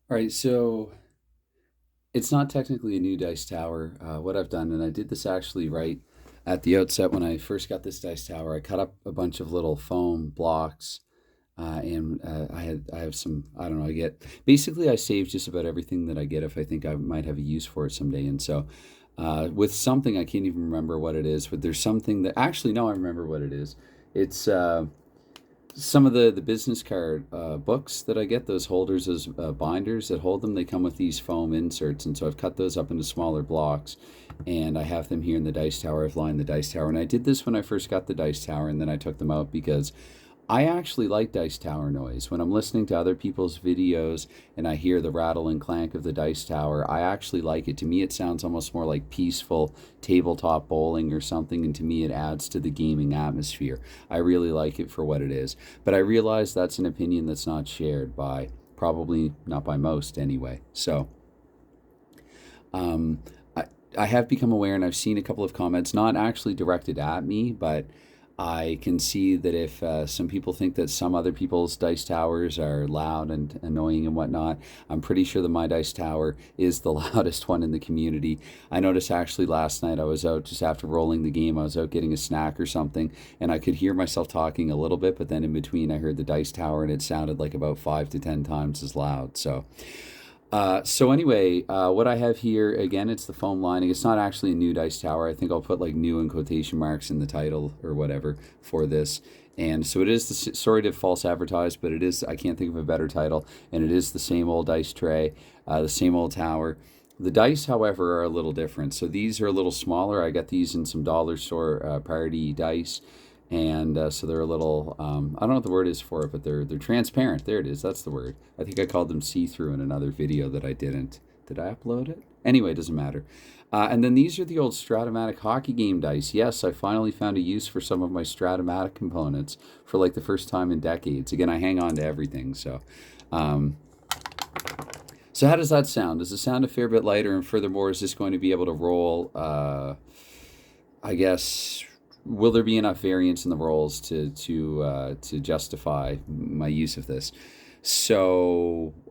All right, so it's not technically a new dice tower. What I've done, and I did this actually right at the outset when I first got this dice tower. I cut up a bunch of little foam blocks, and I have some, I don't know. I get basically I save just about everything that I get if I think I might have a use for it someday. And so with something I can't even remember what it is, but there's something that actually no, I remember what it is. It's some of the business card books that I get, those holders, those binders that hold them, they come with these foam inserts, and so I've cut those up into smaller blocks, and I have them here in the dice tower. I've lined the dice tower, and I did this when I first got the dice tower, and then I took them out because I actually like dice tower noise. When I'm listening to other people's videos and I hear the rattle and clank of the dice tower, I actually like it. To me, it sounds almost more like peaceful tabletop bowling or something, and to me, it adds to the gaming atmosphere. I really like it for what it is. But I realize that's an opinion that's not shared by, probably not by most anyway. So, um, I, I have become aware, and I've seen a couple of comments, not actually directed at me, but I can see that if some people think that some other people's dice towers are loud and annoying and whatnot, I'm pretty sure that my dice tower is the loudest one in the community. I noticed actually last night I was out just after rolling the game, I was out getting a snack or something, and I could hear myself talking a little bit, but then in between I heard the dice tower and it sounded like about 5 to 10 times as loud. So anyway, what I have here again, it's the foam lining. It's not actually a new dice tower. I think I'll put like new in quotation marks in the title or whatever for this. And so it is the, sorry to false advertise, but it is, I can't think of a better title. And it is the same old dice tray, the same old tower. The dice, however, are a little different. So these are a little smaller. I got these in some dollar store party dice, and so they're a little I don't know what the word is for it, but they're transparent. There it is. That's the word. I think I called them see-through in another video that I didn't. Did I upload it? Anyway, it doesn't matter. And then these are the old Stratomatic hockey game dice. Yes, I finally found a use for some of my Stratomatic components for like the first time in decades. Again, I hang on to everything. Um, so how does that sound? Does it sound a fair bit lighter? And furthermore, is this going to be able to roll? I guess, will there be enough variance in the rolls to justify my use of this?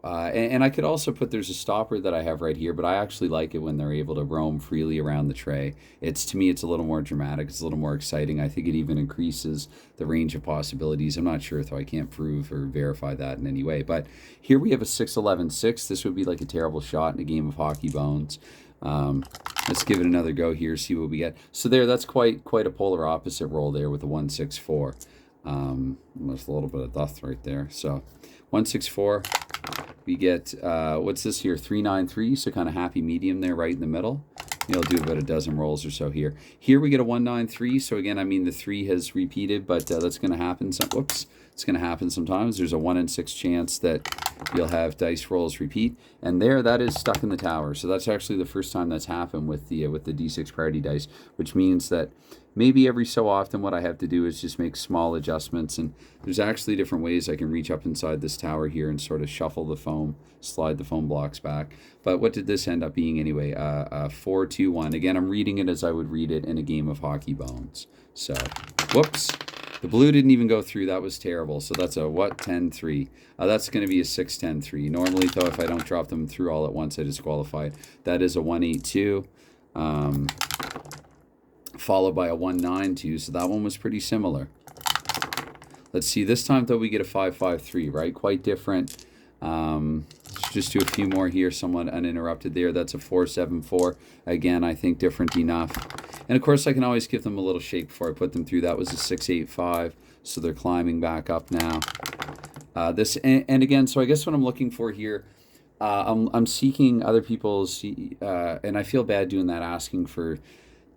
And I could also put, there's a stopper that I have right here, but I actually like it when they're able to roam freely around the tray. It's, to me, it's a little more dramatic. It's a little more exciting. I think it even increases the range of possibilities. I'm not sure, though. I can't prove or verify that in any way. But here we have a 6-11-6. This would be like a terrible shot in a game of hockey bones. Um, let's give it another go here, see what we get. So there, that's quite a polar opposite roll there with the 164. There's a little bit of death right there. So 164, we get what's this here? 393. So kind of happy medium there, right in the middle. You'll do about a dozen rolls or so here. Here we get a 193. So again, I mean the three has repeated, but that's going to happen. Whoops, it's going to happen sometimes. There's a 1 in 6 chance that you'll have dice rolls repeat, and there, that is stuck in the tower. So that's actually the first time that's happened with the D6 party dice, which means that maybe every so often what I have to do is just make small adjustments. And there's actually different ways I can reach up inside this tower here and sort of shuffle the foam, slide the foam blocks back. But what did this end up being anyway? 4-2-1. Again, I'm reading it as I would read it in a game of hockey bones. So, whoops. The blue didn't even go through. That was terrible. So that's a what? 10-3. That's going to be a 6-10-3. Normally, though, if I don't drop them through all at once, I disqualify it. That is a 1-8-2. Followed by a 1-9-2. So that one was pretty similar. Let's see. This time, though, we get a 5-5-3, right? Quite different. Let's just do a few more here, somewhat uninterrupted there. That's a 4-7-4. Again, I think different enough. And of course, I can always give them a little shake before I put them through. That was a 6-8-5. So they're climbing back up now. And again, so I guess what I'm looking for here, I'm seeking other people's, and I feel bad doing that, asking for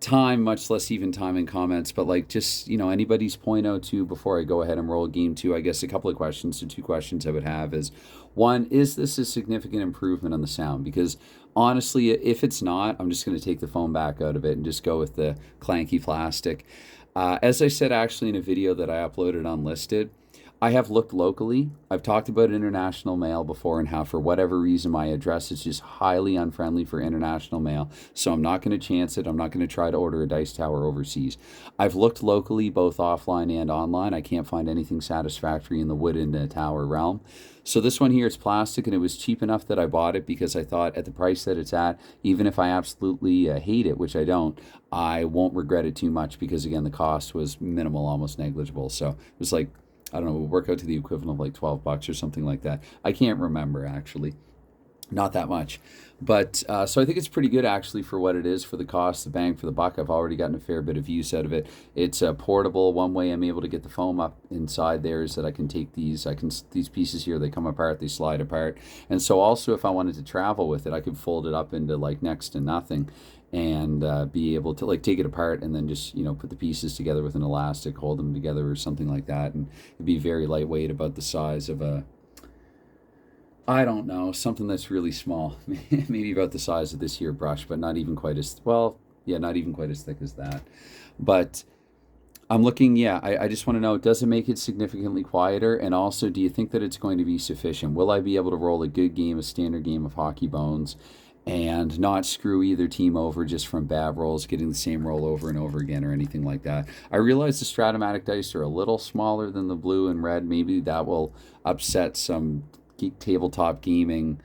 time, much less even time in comments, but like just, anybody's point out to before I go ahead and roll game two. I guess a couple of questions, so two questions I would have is, one, is this a significant improvement on the sound? Because honestly, if it's not, I'm just going to take the foam back out of it and just go with the clanky plastic. As I said actually in a video that I uploaded unlisted, I have looked locally. I've talked about international mail before and how, for whatever reason, my address is just highly unfriendly for international mail. So I'm not going to chance it. I'm not going to try to order a dice tower overseas. I've looked locally, both offline and online. I can't find anything satisfactory in the wooden tower realm. So this one here is plastic, and it was cheap enough that I bought it because I thought at the price that it's at, even if I absolutely hate it, which I don't, I won't regret it too much because, again, the cost was minimal, almost negligible. So it was like, I don't know, it would work out to the equivalent of like $12 or something like that. I can't remember actually. Not that much. But so I think it's pretty good actually for what it is, for the cost, the bang for the buck. I've already gotten a fair bit of use out of it. It's portable. One way I'm able to get the foam up inside there is that I can take these pieces here, they come apart, they slide apart. And so also if I wanted to travel with it, I could fold it up into like next to nothing and be able to like take it apart and then just put the pieces together with an elastic, hold them together or something like that, and it'd be very lightweight, about the size of a, I don't know, something that's really small, maybe about the size of this here brush, but not even quite as well. Yeah, not even quite as thick as that. But I'm looking. Yeah, I just want to know, does it make it significantly quieter? And also, do you think that it's going to be sufficient? Will I be able to roll a good game, a standard game of Hockey Bones, and not screw either team over just from bad rolls, getting the same roll over and over again or anything like that? I realize the Stratomatic dice are a little smaller than the blue and red. Maybe that will upset some tabletop gaming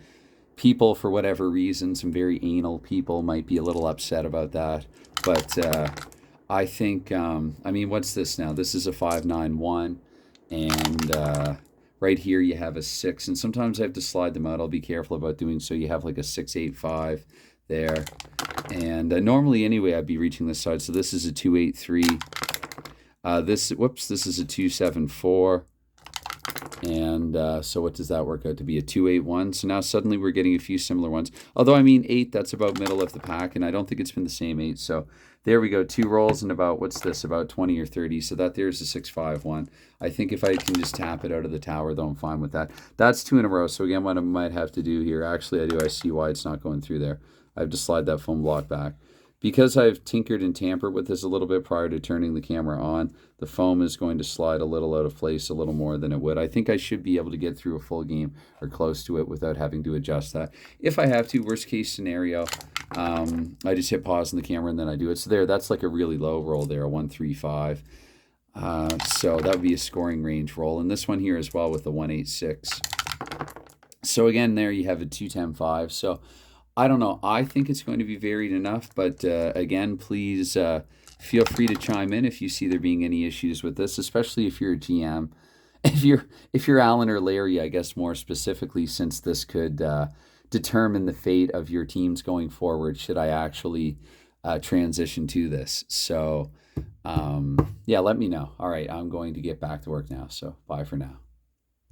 people for whatever reason. Some very anal people might be a little upset about that. But I think, I mean, what's this now? This is a 591, and right here you have a 6, and sometimes I have to slide them out. I'll be careful about doing so. You have like a 685 there, and normally anyway I'd be reaching this side. So this is a 283. This is a 274. And so what does that work out to be? A 281. So now suddenly we're getting a few similar ones. Although, I mean, 8, that's about middle of the pack, and I don't think it's been the same 8. So there we go. 2 rolls and about, what's this, about 20 or 30. So that there's a 651. I think if I can just tap it out of the tower, though, I'm fine with that. That's 2 in a row. So again, what I might have to do here, actually I see why it's not going through there. I have to slide that foam block back. Because I've tinkered and tampered with this a little bit prior to turning the camera on, the foam is going to slide a little out of place, a little more than it would. I think I should be able to get through a full game or close to it without having to adjust that. If I have to, worst case scenario, I just hit pause on the camera and then I do it. So there, that's like a really low roll there, a 135. So that would be a scoring range roll. And this one here as well with the 186. So again, there you have a 210-5. So I don't know. I think it's going to be varied enough, but again, please feel free to chime in if you see there being any issues with this, especially if you're a GM. If you're Alan or Larry, I guess more specifically, since this could determine the fate of your teams going forward, should I actually transition to this. So yeah, let me know. All right, I'm going to get back to work now, so bye for now.